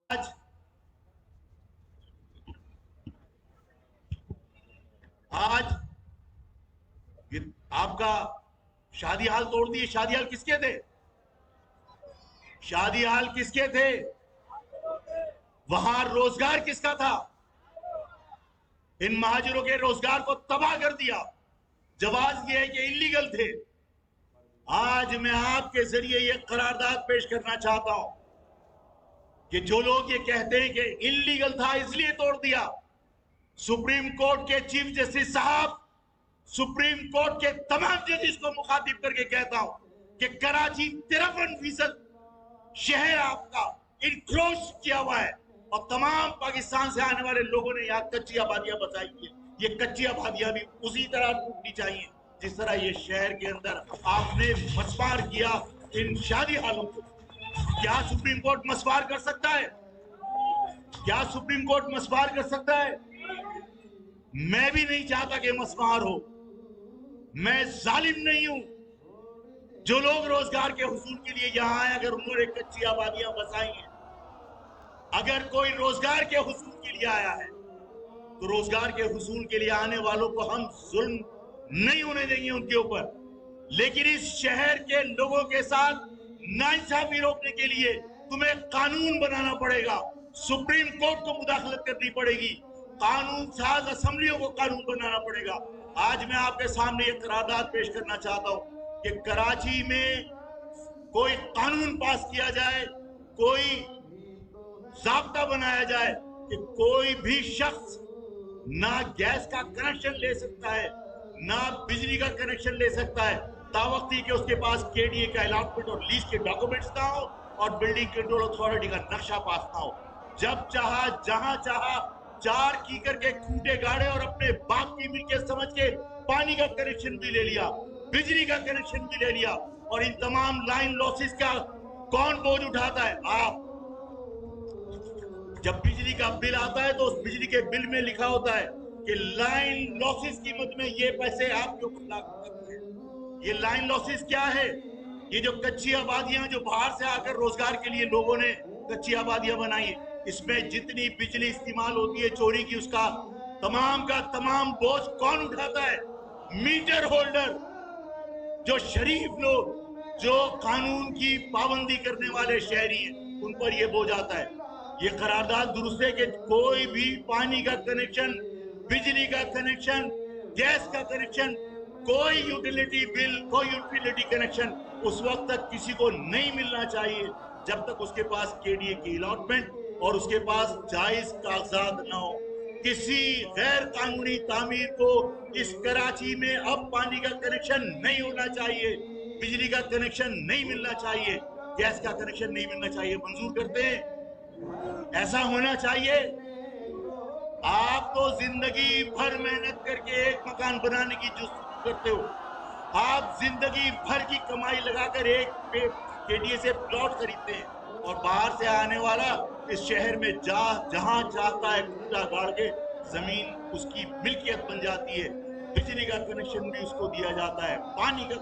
آج آپ کا شادی حال توڑ دیے. شادی حال کس کے تھے؟ شادی حال کس کے تھے؟ وہاں روزگار کس کا تھا؟ ان مہاجروں کے روزگار کو تباہ کر دیا. جواز یہ ہے کہ انلیگل تھے. آج میں آپ کے ذریعے یہ قرارداد پیش کرنا چاہتا ہوں کہ جو لوگ یہ کہتے ہیں کہ انلیگل تھا اس لیے توڑ دیا، سپریم کورٹ کے چیف جسٹس صاحب، سپریم کورٹ کے تمام ججز کو مخاطب کر کے کہتا ہوں کہ کراچی 53% شہر آپ کا انکروچ کیا ہوا ہے، اور تمام پاکستان سے آنے والے لوگوں نے یہاں کچی آبادیاں بسائی ہیں. یہ کچی آبادیاں بھی اسی طرح ٹوٹنی چاہیے جس طرح یہ شہر کے اندر آپ نے مسمار کیا ان شادی حالوں کو. کیا سپریم کورٹ مسمار کر سکتا ہے؟ کیا سپریم کورٹ مسمار کر سکتا ہے؟ میں بھی نہیں چاہتا کہ مسمار ہو. میں ظالم نہیں ہوں. جو لوگ روزگار کے حصول کے لیے یہاں آئے، اگر انہوں نے کچی آبادیاں بسائی ہیں، اگر کوئی روزگار کے حصول کے لیے آیا ہے تو روزگار کے حصول کے لیے آنے والوں کو ہم ظلم نہیں ہونے دیں گے ان کے اوپر. لیکن اس شہر کے لوگوں کے ساتھ ناانصافی روکنے کے لیے تمہیں قانون بنانا پڑے گا. سپریم کورٹ کو مداخلت کرنی پڑے گی. قانون ساز اسمبلیوں کو قانون بنانا پڑے گا. آج میں آپ کے سامنے یہ قرارداد پیش کرنا چاہتا ہوں کہ کراچی میں کوئی قانون پاس کیا جائے، کوئی ضابطہ بنایا جائے کہ کوئی بھی شخص نہ گیس کا کنیکشن لے سکتا ہے، نہ بجلی کا کنیکشن لے سکتا ہے تاوقتی کہ اس کے پاس KDA کا الاٹمنٹ اور لیز کے ڈاکومنٹس نہ ہو اور بلڈنگ کنٹرول اتھارٹی کا نقشہ پاس نہ ہو. جب چاہا جہاں چاہا 4 کیکر کے کھوٹے گاڑے اور اپنے باپ کی ملکیت سمجھ کے پانی کا کنیکشن بھی لے لیا، بجلی کا کنیکشن بھی لے لیا. اور ان تمام لائن لاسز کا کون بوجھ اٹھاتا ہے؟ آپ. جب بجلی کا بل آتا ہے تو اس بجلی کے بل میں لکھا ہوتا ہے کہ لائن لاسز قیمت میں یہ پیسے آپ کے اوپر لاگو کرتے ہیں. یہ لائن لاسز کیا ہے؟ یہ جو کچی آبادیاں جو باہر سے آ کر روزگار کے لیے لوگوں نے کچی آبادیاں بنائی ہیں، اس میں جتنی بجلی استعمال ہوتی ہے چوری کی، اس کا تمام بوجھ کون اٹھاتا ہے؟ Meter holder. جو شریف لوگ، جو قانون کی پابندی کرنے والے شہری ہیں، ان پر یہ بوجھ آتا ہے. یہ قرارداد درست ہے کہ کوئی بھی پانی کا کنیکشن، بجلی کا کنیکشن، گیس کا کنیکشن، کوئی یوٹیلیٹی بل، کوئی یوٹیلیٹی کنیکشن اس وقت تک کسی کو نہیں ملنا چاہیے جب تک اس کے پاس KDA کی الاٹمنٹ اور اس کے پاس جائز کاغذات نہ ہو. کسی غیر قانونی تعمیر کو اس کراچی میں اب پانی کا کنیکشن نہیں ہونا چاہیے، بجلی کا کنیکشن نہیں ملنا چاہیے، گیس کا کنیکشن نہیں ملنا چاہیے. منظور کرتے ہیں؟ ایسا ہونا چاہیے. آپ تو زندگی بھر محنت کر کے ایک مکان بنانے کی جستجو کرتے ہو. آپ زندگی بھر کی کمائی لگا کر ایک KDA سے پلاٹ خریدتے ہیں، اور باہر سے آنے والا اس شہر میں جہاں چاہتا ہے کھوٹا گاڑ کے زمین اس کی ملکیت بن جاتی ہے. بجلی کا کنیکشن بھی اس کو دیا جاتا ہے، پانی کا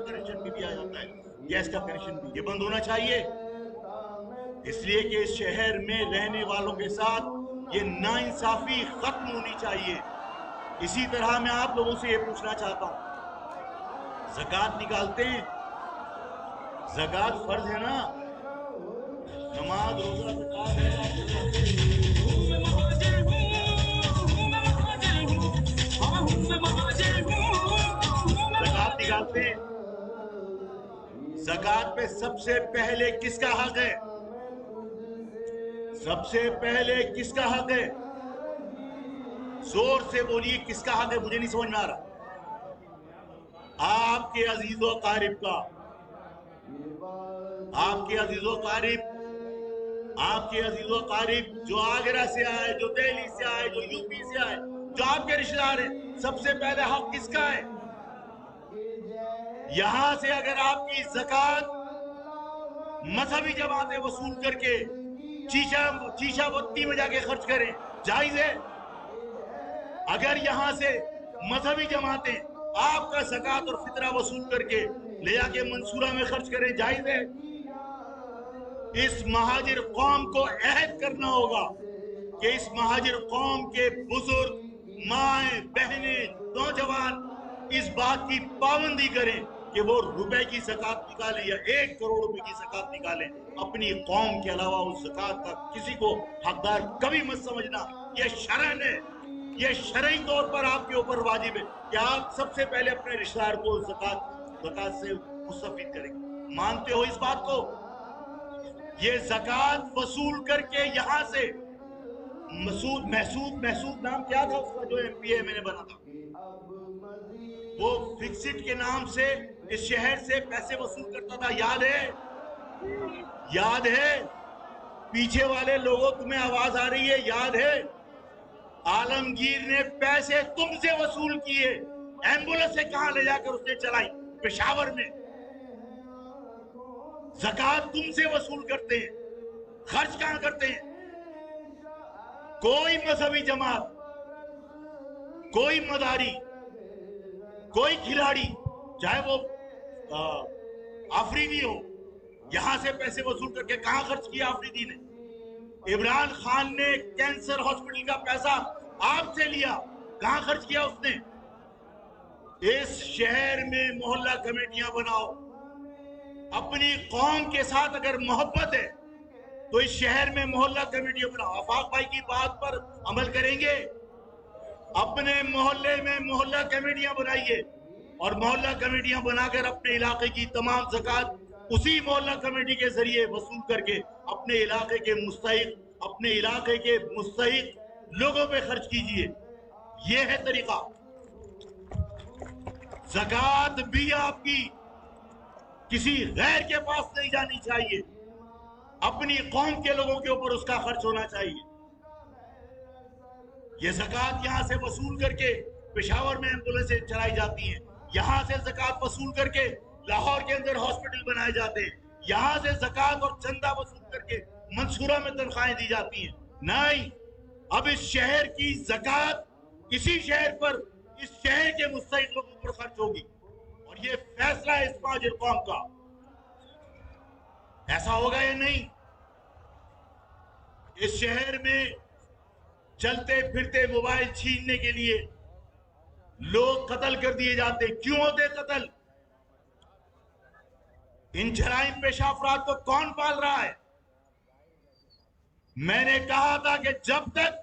کنیکشن بھی دیا جاتا ہے، گیس کا کنیکشن بھی. یہ بند ہونا چاہیے. اس لیے کہ اس شہر میں رہنے والوں کے ساتھ یہ ناانصافی ختم ہونی چاہیے. اسی طرح میں آپ لوگوں سے یہ پوچھنا چاہتا ہوں، زکوٰۃ نکالتے ہیں؟ زکوٰۃ فرض ہے نا، نماز روزہ زکوٰۃ نکالتے ہیں. زکوٰۃ پہ سب سے پہلے کس کا حق ہے؟ سب سے پہلے کس کا حق ہے؟ زور سے بولیے، کس کا حق ہے؟ مجھے نہیں سمجھ میں آ رہا. آپ کے عزیز و اقارب کا. آپ کے عزیز و اقارب، آپ کے عزیز و اقارب جو آگرہ سے آئے، جو دہلی سے آئے، جو UP سے آئے، جو آپ کے رشتہ دار ہیں، سب سے پہلے حق کس کا ہے؟ یہاں سے اگر آپ کی زکوٰۃ مذہبی جماعتیں وصول کر کے چیشا بتی میں جا کے خرچ کریں، جائز ہے؟ اگر یہاں سے مذہبی جماعتیں آپ کا زکوٰۃ اور فطرہ وصول کر کے لے جا کے منصورہ میں خرچ کریں، جائز ہے؟ اس مہاجر قوم کو عہد کرنا ہوگا کہ اس مہاجر قوم کے بزرگ، مائیں، بہنیں، نوجوان اس بات کی پابندی کریں کہ وہ روپے کی زکوٰۃ نکالیں یا 1 کروڑ روپے کی زکوٰۃ نکالیں، اپنی قوم کے علاوہ اس زکوٰۃ کا کسی کو حقدار کبھی مت سمجھنا۔ یہ شرعن ہے، یہ شرعی طور پر آپ کے اوپر واجب ہے کہ آپ سب سے پہلے اپنے رشتہ دار کو زکوٰۃ سے مستفید کریں گے۔ مانتے ہو اس بات کو؟ یہ زکوٰۃ وصول کر کے یہاں سے محسود نام کیا تھا اس کا جو ایم پی اے میں نے بنا تھا، وہ فکسٹ کے نام سے اس شہر سے پیسے وصول کرتا تھا، یاد ہے؟ یاد ہے؟ پیچھے والے لوگوں تمہیں آواز آ رہی ہے، یاد ہے؟ عالمگیر نے پیسے تم سے وصول کیے، ایمبولنس سے کہاں لے جا کر اس نے چلائی؟ پشاور میں۔ زکوٰۃ تم سے وصول کرتے ہیں، خرچ کہاں کرتے ہیں؟ کوئی مذہبی جماعت، کوئی مداری، کوئی کھلاڑی، چاہے وہ آفریدی ہو، یہاں سے پیسے وصول کر کے کہاں خرچ کیا آفریدی نے؟ عمران خان نے کینسر ہاسپٹل کا پیسہ آپ سے لیا، کہاں خرچ کیا اس نے؟ اس شہر میں محلہ کمیٹیاں بناؤ۔ اپنی قوم کے ساتھ اگر محبت ہے تو اس شہر میں محلہ کمیٹیاں بناؤ۔ آفاق بھائی کی بات پر عمل کریں گے؟ اپنے محلے میں محلہ کمیٹیاں بنائیے، اور محلہ کمیٹیاں بنا کر اپنے علاقے کی تمام زکوٰۃ اسی محلہ کمیٹی کے ذریعے وصول کر کے اپنے علاقے کے مستحق لوگوں پہ خرچ کیجئے۔ یہ ہے طریقہ۔ زکوٰۃ بھی آپ کی کسی غیر کے پاس نہیں جانی چاہیے، اپنی قوم کے لوگوں کے اوپر اس کا خرچ ہونا چاہیے۔ یہ زکوٰۃ یہاں سے وصول کر کے پشاور میں ایمبولنسیں چلائی جاتی ہیں، یہاں سے زکوٰۃ وصول کر کے لاہور کے اندر ہاسپٹل بنائے جاتے ہیں، یہاں سے زکوٰۃ اور چندہ وصول کر کے منصورہ میں تنخواہیں دی جاتی ہیں۔ نہیں، اب اس شہر کی زکوٰۃ اسی شہر پر، اس شہر کے مستحق لوگوں پر خرچ ہوگی، اور یہ فیصلہ ہے اس مہاجر قوم کا۔ ایسا ہوگا یا نہیں؟ اس شہر میں چلتے پھرتے موبائل چھیننے کے لیے لوگ قتل کر دیے جاتے، کیوں ہوتے قتل؟ ان جرائم پیشہ افراد کو کون پال رہا ہے؟ میں نے کہا تھا کہ جب تک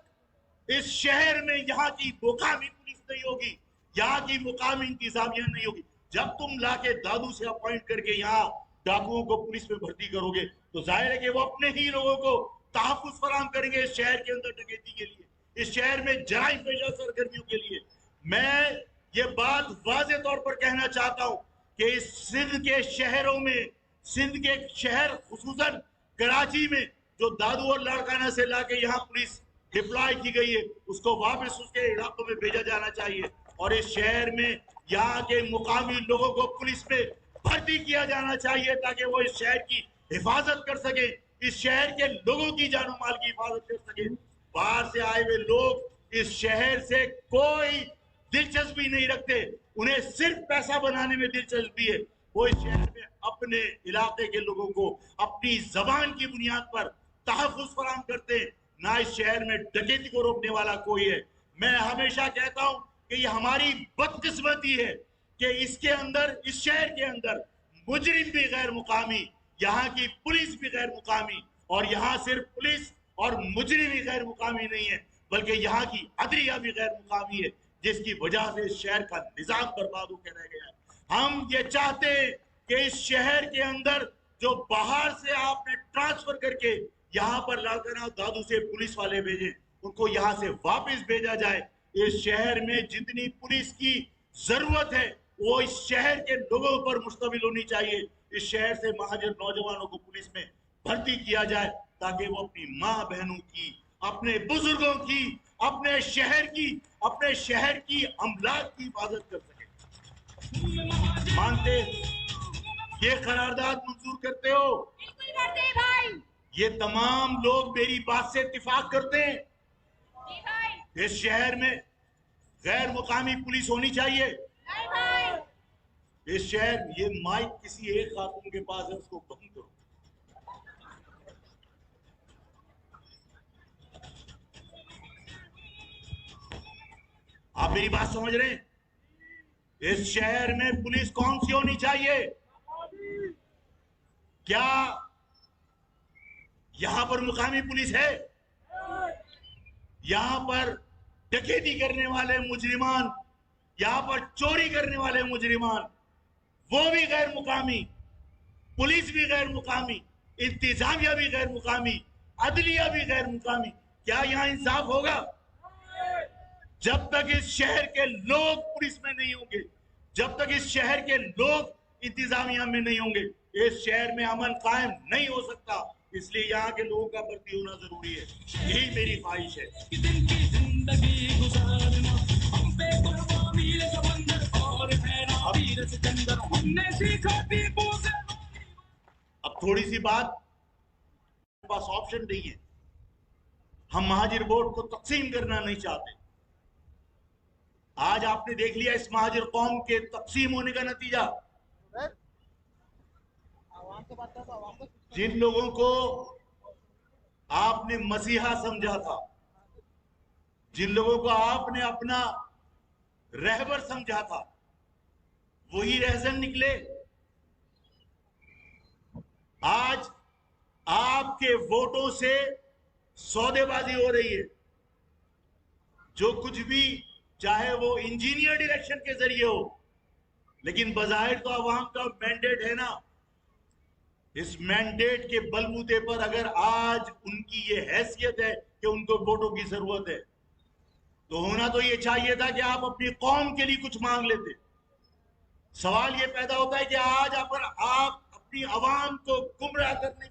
اس شہر میں یہاں کی مقامی پولیس نہیں ہوگی، یہاں کی مقامی انتظامیہ نہیں ہوگی، جب تم لا کے دادو سے اپوائنٹ کر کے یہاں ڈاکوؤں کو پولیس میں بھرتی کرو گے تو ظاہر ہے کہ وہ اپنے ہی لوگوں کو تحفظ فراہم کریں گے اس شہر کے اندر ڈکیتی کے لیے، اس شہر میں جرائم پیشہ سرگرمیوں کے لیے۔ میں یہ بات واضح طور پر کہنا چاہتا ہوں کہ اس سندھ کے شہروں میں، سندھ کے شہر خصوصاً کراچی میں جو دادو اور لاڑکانہ سے لا کے یہاں پولیس ڈپلائی کی گئی ہے، اس کو واپس اس کے علاقوں میں بھیجا جانا چاہیے، اور اس شہر میں یہاں کے مقامی لوگوں کو پولیس میں بھرتی کیا جانا چاہیے تاکہ وہ اس شہر کی حفاظت کر سکے، اس شہر کے لوگوں کی جان و مال کی حفاظت کر سکے۔ باہر سے آئے ہوئے لوگ اس شہر سے کوئی دلچسپی نہیں رکھتے، انہیں صرف پیسہ بنانے میں دلچسپی ہے۔ وہ اس شہر میں اپنے علاقے کے لوگوں کو اپنی زبان کی بنیاد پر تحفظ فراہم کرتے ہیں، نہ اس شہر میں ڈکیتی کو روکنے والا کوئی ہے۔ میں ہمیشہ کہتا ہوں کہ یہ ہماری بدقسمتی ہے کہ اس کے اندر، اس شہر کے اندر مجرم بھی غیر مقامی، یہاں کی پولیس بھی غیر مقامی، اور یہاں صرف پولیس اور مجرم ہی غیر مقامی نہیں ہے بلکہ یہاں کی عدلیہ بھی غیر مقامی ہے، جس کی وجہ سے اس شہر کا نظام برباد ہو کے رہ گیا ہے۔ ہم یہ چاہتے ہیں کہ اس شہر کے اندر جو باہر سے آپ نے ٹرانسفر کر کے یہاں پر لاڑکانہ دادو سے پولیس والے بھیجیں، ان کو یہاں سے واپس بھیجا جائے۔ اس شہر میں جتنی پولیس کی ضرورت ہے وہ اس شہر کے لوگوں پر مشتمل ہونی چاہیے۔ اس شہر سے مہاجر نوجوانوں کو پولیس میں بھرتی کیا جائے تاکہ وہ اپنی ماں بہنوں کی، اپنے بزرگوں کی، اپنے شہر کی املاک کی حفاظت کر سکے۔ مانتے یہ قرارداد منظور کرتے ہو؟ بالکل کرتے ہیں بھائی۔ یہ تمام لوگ میری بات سے اتفاق کرتے ہیں؟ جی بھائی۔ اس شہر میں غیر مقامی پولیس ہونی چاہیے؟ نہیں بھائی۔ اس شہر، یہ مائک کسی ایک خاتون کے پاس ہے، اس کو بند کرو۔ آپ میری بات سمجھ رہے ہیں؟ اس شہر میں پولیس کون سی ہونی چاہیے؟ کیا یہاں پر مقامی پولیس ہے؟ یہاں پر ڈکیتی کرنے والے مجرمان، یہاں پر چوری کرنے والے مجرمان، وہ بھی غیر مقامی، پولیس بھی غیر مقامی، انتظامیہ بھی غیر مقامی، عدلیہ بھی غیر مقامی. کیا یہاں انصاف ہوگا؟ جب تک اس شہر کے لوگ پولیس میں نہیں ہوں گے، جب تک اس شہر کے لوگ انتظامیہ میں نہیں ہوں گے، اس شہر میں امن قائم نہیں ہو سکتا. اس لیے یہاں کے لوگوں کا بھرتی ہونا ضروری ہے. یہی میری خواہش ہے. اب تھوڑی سی بات، پاس آپشن نہیں ہے. ہم مہاجر ووٹ کو تقسیم کرنا نہیں چاہتے. آج آپ نے دیکھ لیا اس مہاجر قوم کے تقسیم ہونے کا نتیجہ. جن لوگوں کو آپ نے مسیحا سمجھا تھا، جن لوگوں کو آپ نے اپنا رہبر سمجھا تھا، وہی رہزن نکلے. آج آپ کے ووٹوں سے سودے بازی ہو رہی ہے. جو کچھ بھی، چاہے وہ انجینئر الیکشن کے ذریعے ہو، لیکن بظاہر تو عوام کا مینڈیٹ ہے نا. اس مینڈیٹ کے بلبوتے پر اگر آج ان کی یہ حیثیت ہے کہ ان کو ووٹوں کی ضرورت ہے، تو ہونا تو یہ چاہیے تھا کہ آپ اپنی قوم کے لیے کچھ مانگ لیتے. سوال یہ پیدا ہوتا ہے کہ آج اگر آپ اپنی عوام کو گمراہ کرنے